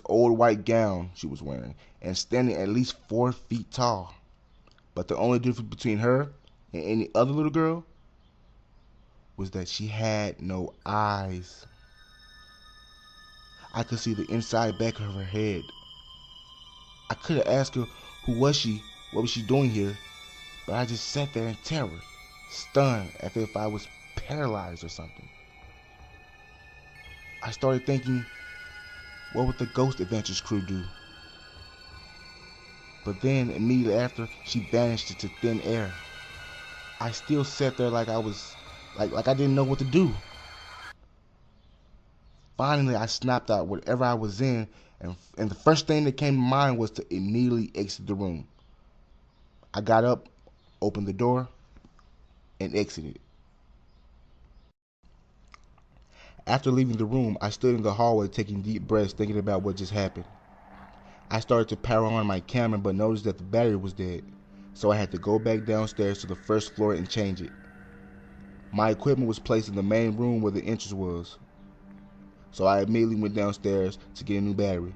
old white gown she was wearing and standing at least 4 feet tall. But the only difference between her and any other little girl was that she had no eyes. I could see the inside back of her head. I could have asked her who was she, what was she doing here, but I just sat there in terror, stunned as if I was paralyzed or something. I started thinking, what would the Ghost Adventures crew do? But then, immediately after, she vanished into thin air. I still sat there like I was, like I didn't know what to do. Finally, I snapped out whatever I was in, and the first thing that came to mind was to immediately exit the room. I got up, opened the door, and exited. After leaving the room, I stood in the hallway taking deep breaths, thinking about what just happened. I started to power on my camera, but noticed that the battery was dead, so I had to go back downstairs to the first floor and change it. My equipment was placed in the main room where the entrance was, so I immediately went downstairs to get a new battery.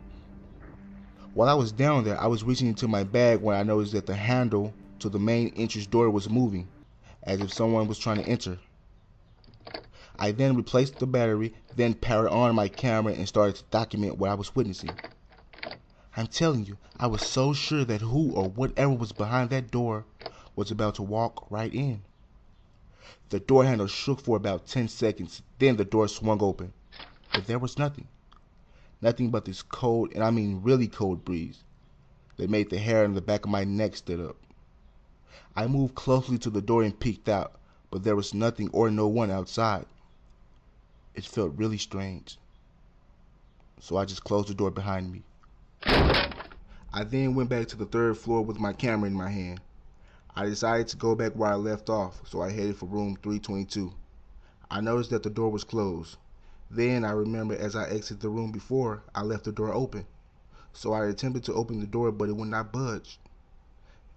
While I was down there, I was reaching into my bag when I noticed that the handle to the main entrance door was moving, as if someone was trying to enter. I then replaced the battery, then powered on my camera and started to document what I was witnessing. I'm telling you, I was so sure that who or whatever was behind that door was about to walk right in. The door handle shook for about 10 seconds, then the door swung open. But there was nothing. Nothing but this cold, and I mean really cold breeze that made the hair on the back of my neck stand up. I moved closely to the door and peeked out, but there was nothing or no one outside. It felt really strange. So I just closed the door behind me. I then went back to the third floor with my camera in my hand. I decided to go back where I left off, so I headed for room 322. I noticed that the door was closed. Then I remembered as I exited the room before, I left the door open. So I attempted to open the door, but it would not budge.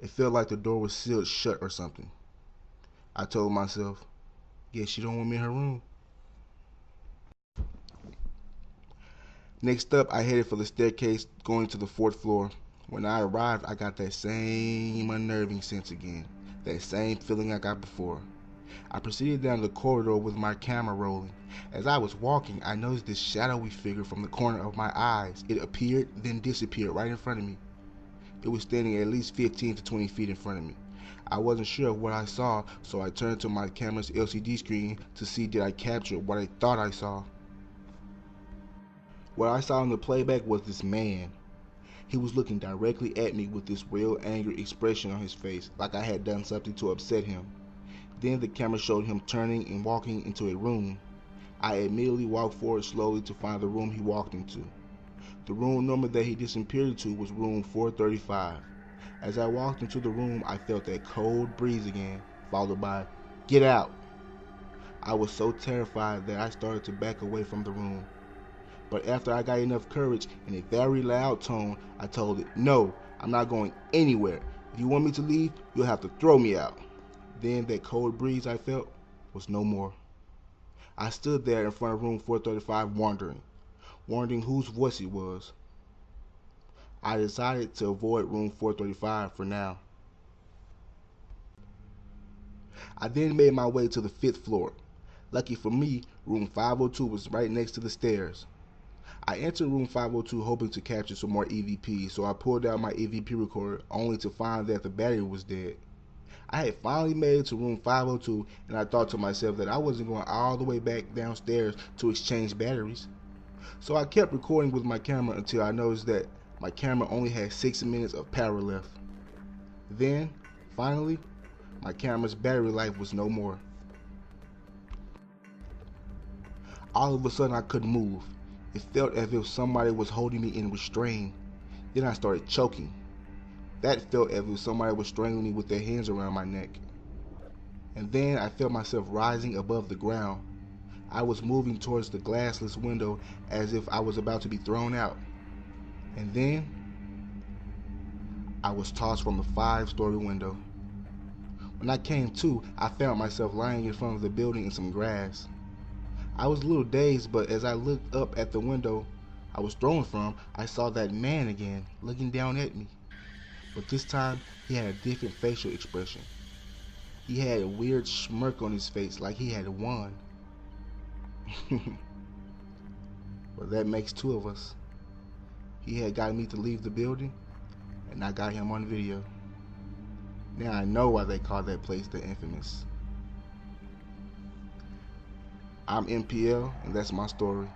It felt like the door was sealed shut or something. I told myself, guess she don't want me in her room. Next up, I headed for the staircase going to the fourth floor. When I arrived, I got that same unnerving sense again, that same feeling I got before. I proceeded down the corridor with my camera rolling. As I was walking, I noticed this shadowy figure from the corner of my eyes. It appeared, then disappeared right in front of me. It was standing at least 15 to 20 feet in front of me. I wasn't sure of what I saw, so I turned to my camera's LCD screen to see did I capture what I thought I saw. What I saw in the playback was this man. He was looking directly at me with this real angry expression on his face, like I had done something to upset him. Then the camera showed him turning and walking into a room. I immediately walked forward slowly to find the room he walked into. The room number that he disappeared into was room 435. As I walked into the room, I felt that cold breeze again, followed by, "Get out!" I was so terrified that I started to back away from the room. But after I got enough courage, in a very loud tone, I told it, "No, I'm not going anywhere. If you want me to leave, you'll have to throw me out." Then that cold breeze I felt was no more. I stood there in front of room 435 wondering whose voice it was. I decided to avoid room 435 for now. I then made my way to the 5th floor. Lucky for me, room 502 was right next to the stairs. I entered room 502 hoping to capture some more EVPs, so I pulled out my EVP recorder only to find that the battery was dead. I had finally made it to room 502, and I thought to myself that I wasn't going all the way back downstairs to exchange batteries. So I kept recording with my camera until I noticed that my camera only had 6 minutes of power left. Then, finally, my camera's battery life was no more. All of a sudden I couldn't move. It felt as if somebody was holding me in restraint. Then I started choking. That felt as if somebody was strangling me with their hands around my neck. And then I felt myself rising above the ground. I was moving towards the glassless window as if I was about to be thrown out. And then I was tossed from the 5-story window. When I came to, I found myself lying in front of the building in some grass. I was a little dazed, but as I looked up at the window, I was thrown from, I saw that man again, looking down at me. But this time, he had a different facial expression. He had a weird smirk on his face, like he had won. Well, that makes two of us. He had got me to leave the building, and I got him on video. Now I know why they call that place the Infamous. I'm MPL, and that's my story.